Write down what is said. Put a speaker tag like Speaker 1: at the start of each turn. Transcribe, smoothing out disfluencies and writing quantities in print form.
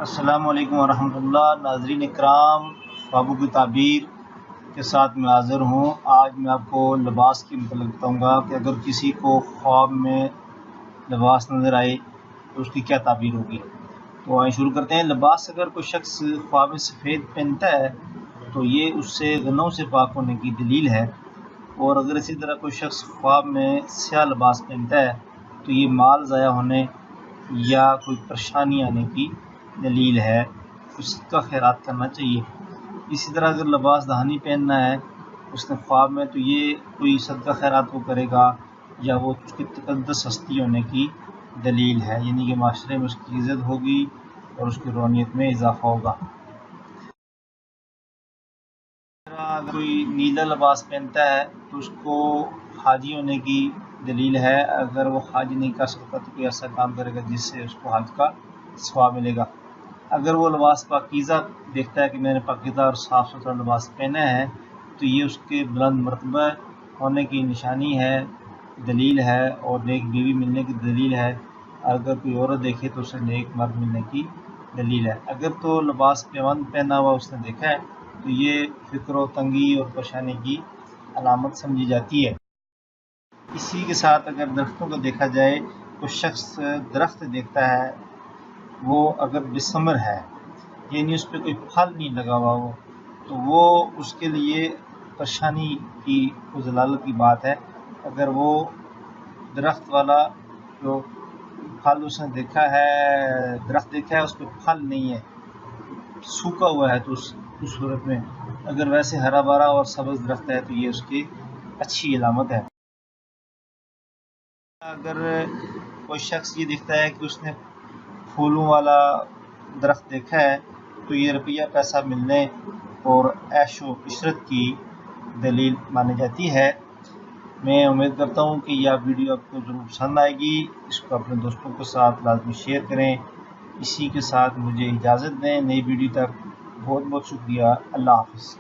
Speaker 1: السلام علیکم ورحمۃ اللہ۔ ناظرین اکرام، خوابوں کی تعبیر کے ساتھ میں حاضر ہوں۔ آج میں آپ کو لباس کے متعلق بتاؤں گا کہ اگر کسی کو خواب میں لباس نظر آئے تو اس کی کیا تعبیر ہوگی۔ تو آئیں شروع کرتے ہیں۔ لباس اگر کوئی شخص خواب میں سفید پہنتا ہے تو یہ اس سے گناہوں سے پاک ہونے کی دلیل ہے، اور اگر اسی طرح کوئی شخص خواب میں سیاہ لباس پہنتا ہے تو یہ مال ضائع ہونے یا کوئی پریشانی آنے کی دلیل ہے، اس کا خیرات کرنا چاہیے۔ اسی طرح اگر لباس دہانی پہننا ہے اس نے خواب میں، تو یہ کوئی صدقہ خیرات وہ کرے گا یا وہ اس کی تقدس ہستی ہونے کی دلیل ہے، یعنی کہ معاشرے میں اس کی عزت ہوگی اور اس کی رونیت میں اضافہ ہوگا۔ اگر کوئی نیلا لباس پہنتا ہے تو اس کو حاجی ہونے کی دلیل ہے، اگر وہ حج نہیں کر سکتا تو کوئی ایسا کام کرے گا جس سے اس کو حج کا ثواب ملے گا۔ اگر وہ لباس پاکیزہ دیکھتا ہے کہ میں نے پاکیزہ اور صاف ستھرا لباس پہنا ہے تو یہ اس کے بلند مرتبہ ہونے کی نشانی ہے، دلیل ہے، اور نیک بیوی ملنے کی دلیل ہے۔ اگر کوئی عورت دیکھے تو اسے نیک مرد ملنے کی دلیل ہے۔ اگر تو لباس پیوند پہنا ہوا اس نے دیکھا ہے تو یہ فکر و تنگی اور پریشانی کی علامت سمجھی جاتی ہے۔ اسی کے ساتھ اگر درختوں کو دیکھا جائے، کوئی شخص درخت دیکھتا ہے، وہ اگر بثمر ہے یعنی اس پہ کوئی پھل نہیں لگا ہوا ہو، تو وہ اس کے لیے پریشانی کی ضلالت کی بات ہے۔ اگر وہ درخت والا جو پھل اس نے دیکھا ہے، درخت دیکھا ہے اس پہ پھل نہیں ہے، سوکھا ہوا ہے، تو اس صورت میں اگر ویسے ہرا بھرا اور سبز درخت ہے تو یہ اس کی اچھی علامت ہے۔ اگر کوئی شخص یہ دیکھتا ہے کہ اس نے پھولوں والا درخت دیکھا ہے تو یہ روپیہ پیسہ ملنے اور عیش و عشرت کی دلیل مانی جاتی ہے۔ میں امید کرتا ہوں کہ یہ ویڈیو آپ کو ضرور پسند آئے گی۔ اس کو اپنے دوستوں کے ساتھ لازمی شیئر کریں۔ اسی کے ساتھ مجھے اجازت دیں، نئی ویڈیو تک بہت بہت شکریہ۔ اللہ حافظ۔